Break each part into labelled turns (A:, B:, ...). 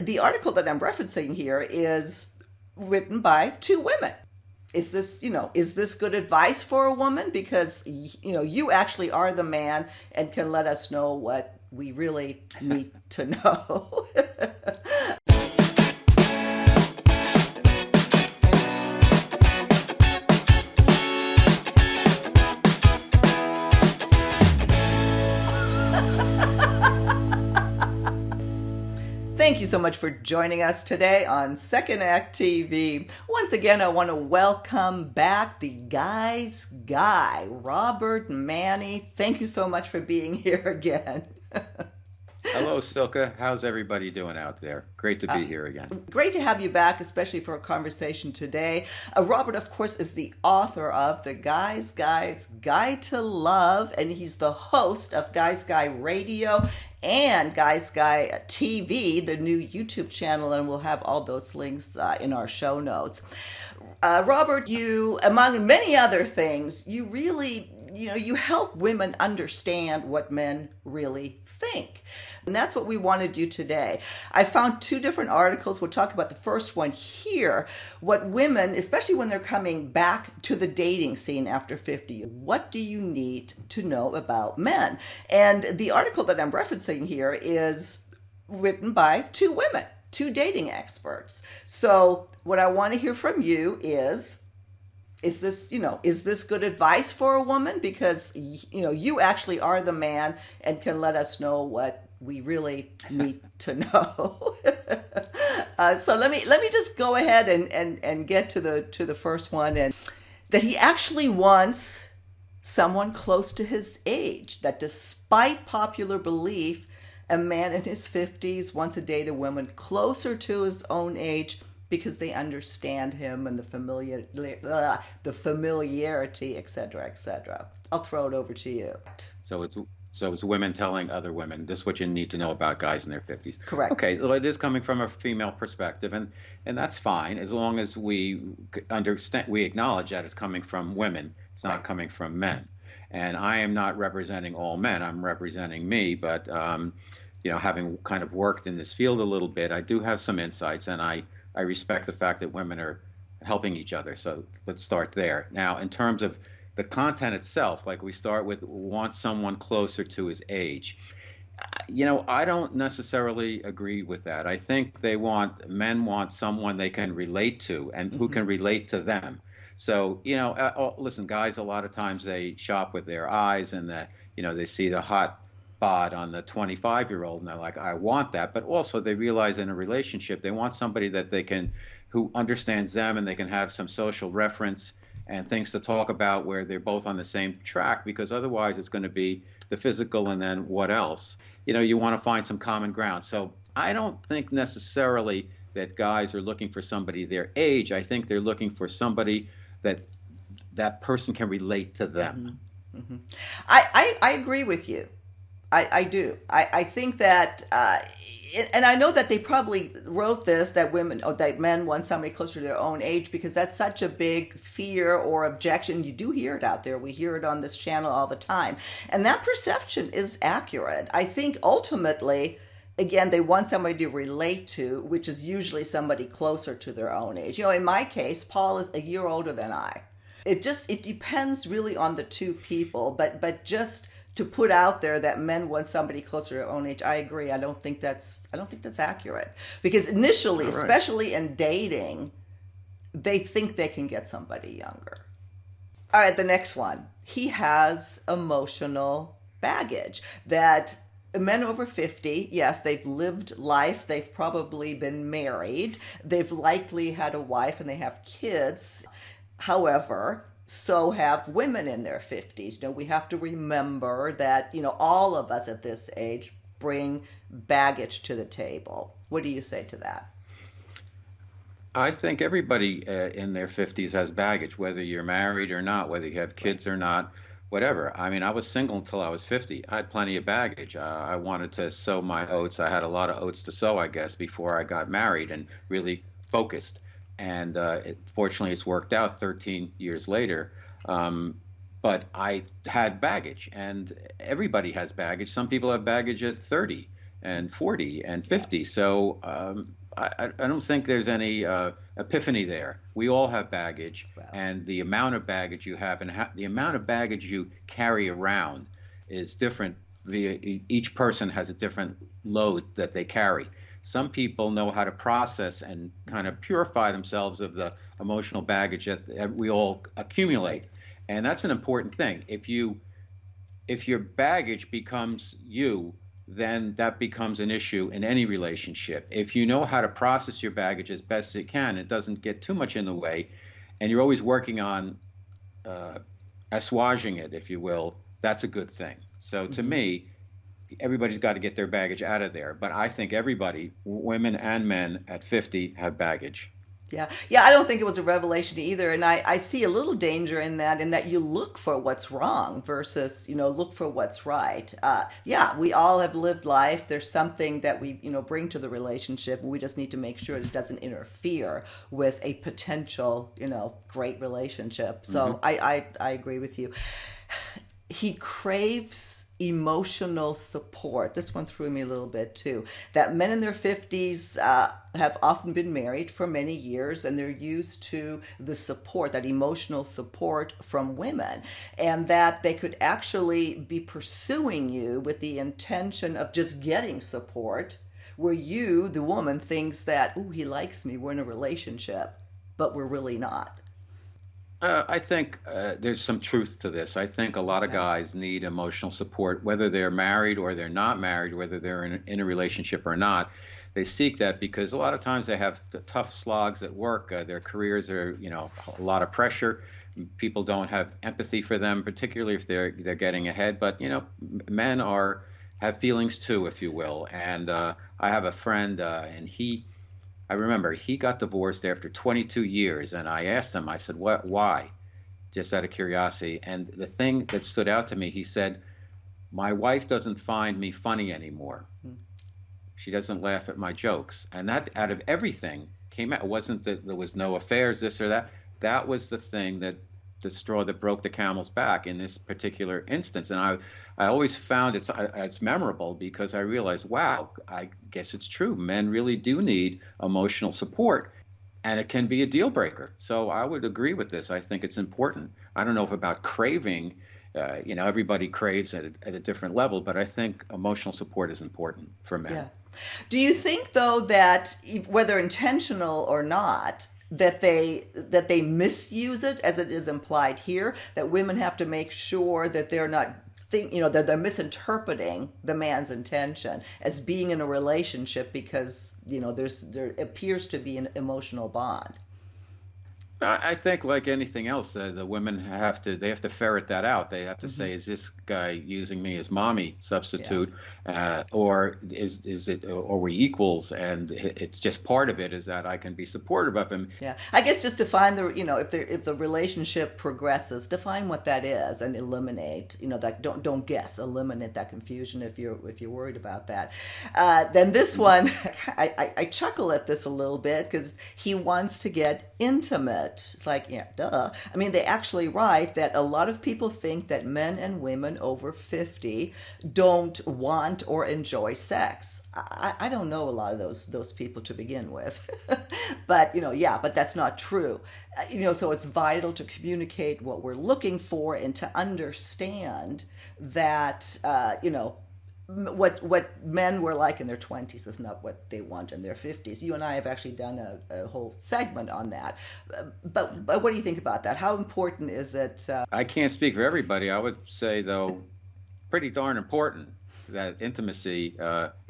A: The article that I'm referencing here is written by two women. Is this good advice for a woman? Because, you actually are the man and can let us know what we really need to know. Thank you so much for joining us today on Second Act TV. Once again, I want to welcome back the guy's guy, Robert Manni. Thank you so much for being here again.
B: Hello, Silka. How's everybody doing out there? Great to
A: Uh,
B: be here again.
A: Great to have you back, especially for a conversation today. Robert, of course, is the author of The Guy's Guide to Love, and he's the host of Guy's Guy Radio and Guy's Guy TV, the new YouTube channel, and we'll have all those links in our show notes. Robert, you, among many other things, you really, you help women understand what men really think. And that's what we want to do today. I found two different articles. We'll talk about the first one here. What women, especially when they're coming back to the dating scene after 50, what do you need to know about men? And the article that I'm referencing here is written by two women, two dating experts. So what I want to hear from you is this good advice for a woman? Because, you actually are the man and can let us know what we really need to know. So let me just go ahead and get to the first one, and that he actually wants someone close to his age, that despite popular belief, a man in his 50s wants to date a woman closer to his own age because they understand him and the familiarity, etc., etc. I'll throw it over to you.
B: So it's so it's women telling other women this is what you need to know about guys in their 50s.
A: Correct.
B: Okay, well, it is coming from a female perspective, and that's fine as long as we understand, we acknowledge that it's coming from women. It's not
A: Right.
B: coming from men. And I am not representing all men. I'm representing me, but having kind of worked in this field a little bit, I do have some insights, and I respect the fact that women are helping each other. So let's start there. Now, in terms of the content itself, like we start with want someone closer to his age. I don't necessarily agree with that. I think men want someone they can relate to and who
A: Mm-hmm.
B: can relate to them. So, listen, guys, a lot of times they shop with their eyes and they see the hot bod on the 25-year-old and they're like, I want that. But also they realize in a relationship, they want somebody that who understands them and they can have some social reference and things to talk about where they're both on the same track, because otherwise it's going to be the physical and then what else? You want to find some common ground. So I don't think necessarily that guys are looking for somebody their age. I think they're looking for somebody that that person can relate to them.
A: Mm-hmm. I agree with you. I do. I think that, and I know that they probably wrote this, that women or that men want somebody closer to their own age, because that's such a big fear or objection. You do hear it out there. We hear it on this channel all the time. And that perception is accurate. I think ultimately, again, they want somebody to relate to, which is usually somebody closer to their own age. In my case, Paul is a year older than I. It depends really on the two people, but just to put out there that men want somebody closer to their own age, I agree. I don't think that's accurate, because initially,
B: All right.
A: especially in dating, they think they can get somebody younger. All right, the next one. He has emotional baggage that men over 50, yes, they've lived life, they've probably been married, they've likely had a wife, and they have kids. However, so have women in their 50s. We have to remember that, all of us at this age bring baggage to the table. What do you say to that?
B: I think everybody in their 50s has baggage, whether you're married or not, whether you have
A: Right.
B: kids or not, whatever. I mean, I was single until I was 50. I had plenty of baggage. I wanted to sow my oats. I had a lot of oats to sow, I guess, before I got married and really focused. And fortunately, it's worked out 13 years later. Um, but I had baggage, and everybody has baggage. Some people have baggage at 30, and 40 and 50. So I don't think there's any epiphany there. We all have baggage,
A: Well,
B: and the amount of baggage you have and the amount of baggage you carry around is different. Each person has a different load that they carry. Some people know how to process and kind of purify themselves of the emotional baggage that we all accumulate,
A: right.
B: and that's an important thing. If your baggage becomes you, then that becomes an issue in any relationship. If you know how to process your baggage as best you can, it doesn't get too much in the way, and you're always working on uh, assuaging it, if you will, that's a good thing. So to
A: Hmm.
B: me, everybody's got to get their baggage out of there. But I think everybody, women and men at 50, have baggage.
A: Yeah. Yeah, I don't think it was a revelation either. And I see a little danger in that you look for what's wrong versus, look for what's right. Yeah, we all have lived life. There's something that we, bring to the relationship. We just need to make sure it doesn't interfere with a potential, great relationship.
B: Hmm.
A: So I agree with you. He craves emotional support. This one threw me a little bit too. That men in their 50s have often been married for many years and they're used to the support, that emotional support from women, and that they could actually be pursuing you with the intention of just getting support, where you, the woman, thinks that, oh, he likes me, we're in a relationship, but we're really not.
B: I think there's some truth to this. I think a lot of
A: Okay.
B: guys need emotional support, whether they're married or they're not married, whether they're in a relationship or not. They seek that because a lot of times they have tough slogs at work. Their careers are, a lot of pressure. People don't have empathy for them, particularly if they're getting ahead. But men are have feelings too, if you will. And I have a friend, and I remember he got divorced after 22 years, and I asked him, I said, "What? Why?" Just out of curiosity. And the thing that stood out to me, he said, "My wife doesn't find me funny anymore. She doesn't laugh at my jokes." And that, out of everything, came out. It wasn't that there was no affairs, this or that. That was the thing that the straw that broke the camel's back in this particular instance. And I always found it's memorable because I realized, wow, I guess it's true. Men really do need emotional support, and it can be a deal breaker. So I would agree with this. I think it's important. I don't know if about craving. Everybody craves at a different level, but I think emotional support is important for men.
A: Yeah. Do you think though that whether intentional or not, that they misuse it as it is implied here, that women have to make sure that they're not that they're misinterpreting the man's intention as being in a relationship because, there appears to be an emotional bond.
B: I think, like anything else, the women they have to ferret that out. They have to
A: Hmm.
B: say, is this guy using me as mommy
A: Yeah.
B: substitute, or is it, or we equals? And it's just part of it is that I can be supportive of him.
A: Yeah, I guess just define if the relationship progresses, define what that is and eliminate, that don't guess, eliminate that confusion if you're worried about that. Then this
B: Mhm.
A: one, I chuckle at this a little bit because he wants to get intimate. It's like, yeah, duh. I mean, they actually write that a lot of people think that men and women over 50 don't want or enjoy sex. I don't know a lot of those people to begin with. But yeah, but that's not true. So it's vital to communicate what we're looking for and to understand that what men were like in their 20s is not what they want in their 50s. You and I have actually done a whole segment on that. But what do you think about that? How important is it?
B: I can't speak for everybody. I would say, though, pretty darn important that intimacy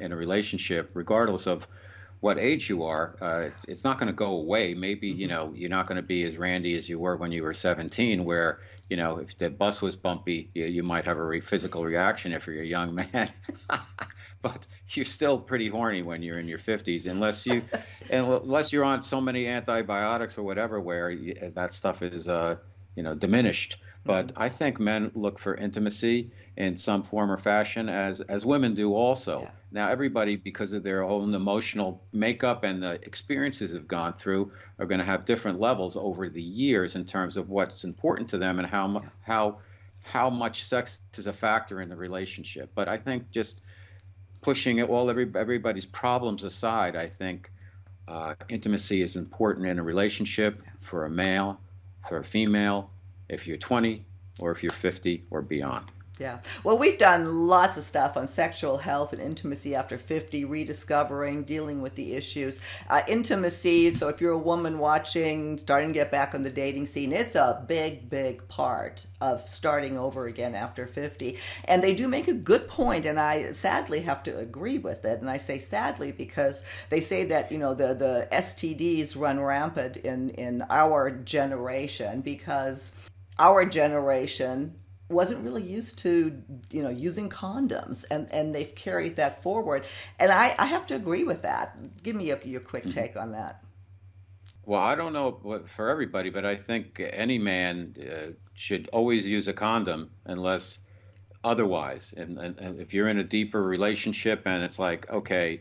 B: in a relationship, regardless of what age you are, it's not going to go away. Maybe,
A: Mhm.
B: you're not going to be as randy as you were when you were 17, where, if the bus was bumpy, you might have a physical reaction if you're a young man. But you're still pretty horny when you're in your 50s, unless you're on so many antibiotics or whatever, where that stuff is, diminished. But
A: Mhm.
B: I think men look for intimacy in some form or fashion, as women do also.
A: Yeah.
B: Now, everybody, because of their own emotional makeup and the experiences they've gone through, are going to have different levels over the years in terms of what's important to them and how much sex is a factor in the relationship. But I think just pushing it everybody's problems aside, I think intimacy is important in a relationship for a male, for a female, if you're 20 or if you're 50 or beyond.
A: Yeah. Well, we've done lots of stuff on sexual health and intimacy after 50, rediscovering, dealing with the issues. Intimacy, so if you're a woman watching, starting to get back on the dating scene, it's a big, big part of starting over again after 50. And they do make a good point, and I sadly have to agree with it. And I say sadly because they say that, the STDs run rampant in our generation because our generation wasn't really used to using condoms, and they've carried that forward, and I have to agree with that. Give me your quick take on that.
B: Well, I don't know for everybody, but I think any man should always use a condom unless otherwise. And if you're in a deeper relationship and it's like, okay,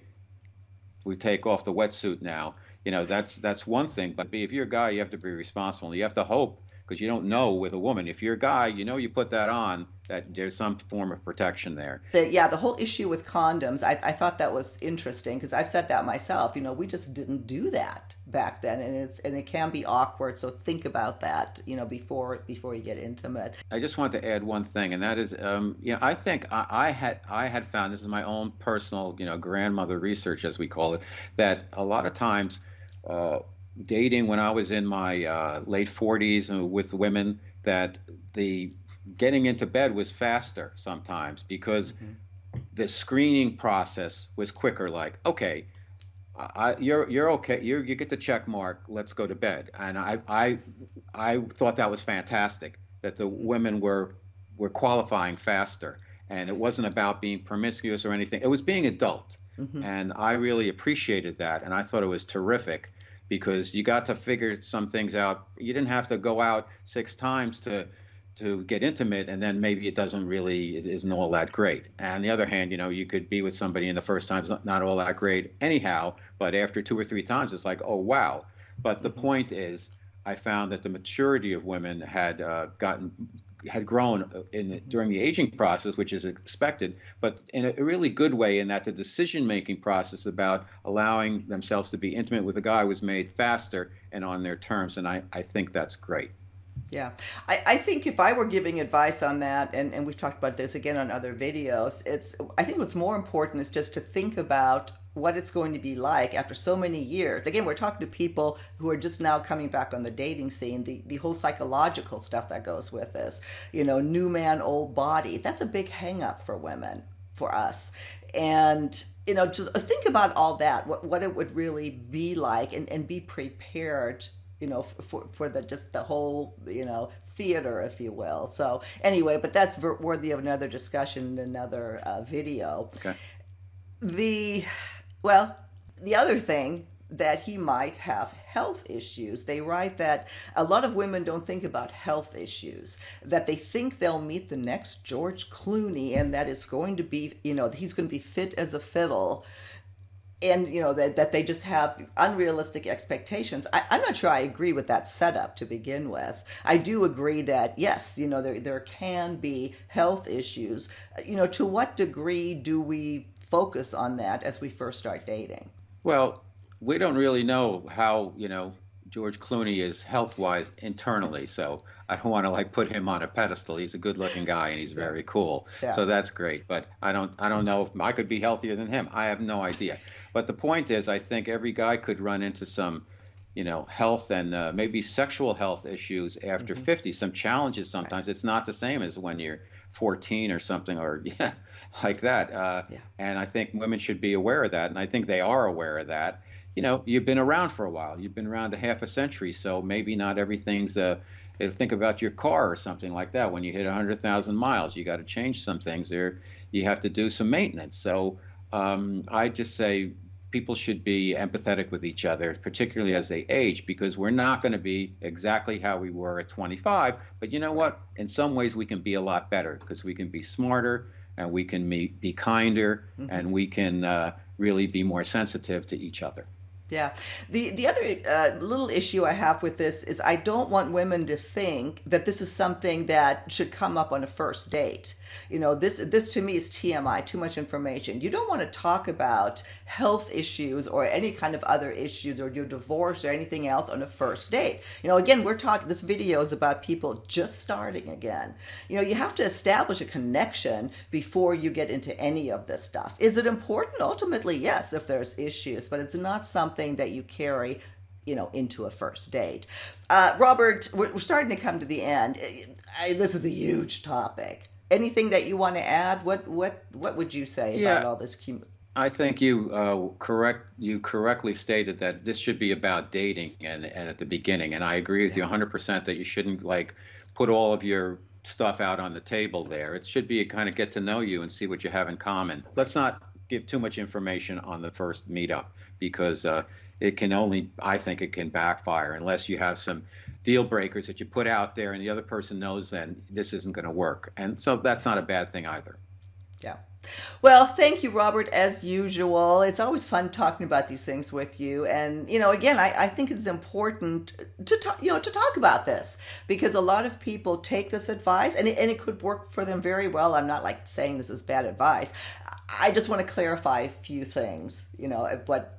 B: we take off the wetsuit now, that's one thing. But if you're a guy, you have to be responsible. You have to hope, because you don't know with a woman. If you're a guy, you put that on, that there's some form of protection there.
A: The whole issue with condoms, I thought that was interesting because I've said that myself. We just didn't do that back then, and it can be awkward. So think about that, before you get intimate.
B: I just want to add one thing, and that is, I think I had found, this is my own personal, grandmother research, as we call it, that a lot of times. Dating when I was in my late 40s with women, that the getting into bed was faster sometimes because the screening process was quicker. Like, okay, you're okay, you get the check mark, let's go to bed. And I thought that was fantastic, that the women were qualifying faster, and it wasn't about being promiscuous or anything. It was being adult, and I really appreciated that, and I thought it was terrific. Because you got to figure some things out. You didn't have to go out 6 times to get intimate, and then maybe it isn't all that great. And on the other hand, you could be with somebody in the first time, it's not all that great anyhow, but after 2 or 3 times, it's like, oh, wow. But the point is, I found that the maturity of women had grown during the aging process, which is expected, but in a really good way, in that the decision-making process about allowing themselves to be intimate with a guy was made faster and on their terms, and I think that's great.
A: Yeah. I think if I were giving advice on that, and we've talked about this again on other videos, I think what's more important is just to think about what it's going to be like after so many years. Again, we're talking to people who are just now coming back on the dating scene, the whole psychological stuff that goes with this, new man, old body. That's a big hang up for women, for us. And, just think about all that, what it would really be like, and be prepared, for the whole, theater, if you will. So anyway, but that's worthy of another discussion, another video.
B: Okay.
A: The other thing, that he might have health issues. They write that a lot of women don't think about health issues, that they think they'll meet the next George Clooney and that it's going to be, he's going to be fit as a fiddle. And, that they just have unrealistic expectations. I'm not sure I agree with that setup to begin with. I do agree that, yes, there can be health issues. To what degree do we focus on that as we first start dating?
B: Well, we don't really know how, George Clooney is health-wise internally, so I don't want to put him on a pedestal. He's a good-looking guy and he's very cool, so that's great. But I don't know if I could be healthier than him. I have no idea. But the point is, I think every guy could run into some, health and maybe sexual health issues after 50. Some challenges sometimes. It's not the same as when you're 14 or something, or like that. And I think women should be aware of that, and I think they are aware of that. You've been around for a while. You've been around a half a century, so maybe not everything's think about your car or something like that. When you hit 100,000 miles, you got to change some things there. You have to do some maintenance. So I just say people should be empathetic with each other, particularly as they age, because we're not going to be exactly how we were at 25. But you know what? In some ways, we can be a lot better because we can be smarter and we can be kinder and we can really be more sensitive to each other.
A: Yeah. The other little issue I have with this is I don't want women to think that this is something that should come up on a first date. This to me is TMI, too much information. You don't want to talk about health issues or any kind of other issues or your divorce or anything else on a first date. Again, we're talking, this video is about people just starting again. You have to establish a connection before you get into any of this stuff. Is it important? Ultimately, yes, if there's issues, but it's not something that you carry into a first date. Robert, we're starting to come to the end. This is a huge topic. Anything that you want to add? What would you say about all this?
B: I think you correctly stated that this should be about dating and at the beginning, and I agree with you 100% that you shouldn't like put all of your stuff out on the table there. It should be a kind of get to know you and see what you have in common. Let's not give too much information on the first meetup because it can only, I think it can backfire unless you have some deal breakers that you put out there and the other person knows then this isn't going to work. And so that's not a bad thing either.
A: Yeah. Well, thank you, Robert, as usual. It's always fun talking about these things with you. And, again, I think it's important to talk about this because a lot of people take this advice and it could work for them very well. I'm not like saying this is bad advice. I just want to clarify a few things, what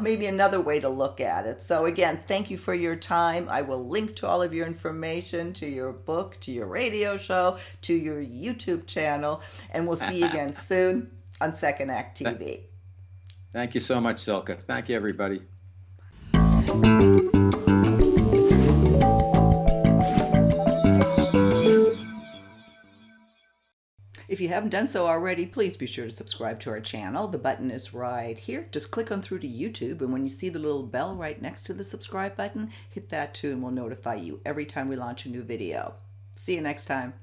A: maybe another way to look at it. So again, thank you for your time. I will link to all of your information, to your book, to your radio show, to your YouTube channel, and we'll see you again soon on Second Act TV.
B: Thank you so much, Silka. Thank you, everybody.
A: If you haven't done so already, please be sure to subscribe to our channel. The button is right here. Just click on through to YouTube, and when you see the little bell right next to the subscribe button, hit that too, and we'll notify you every time we launch a new video. See you next time.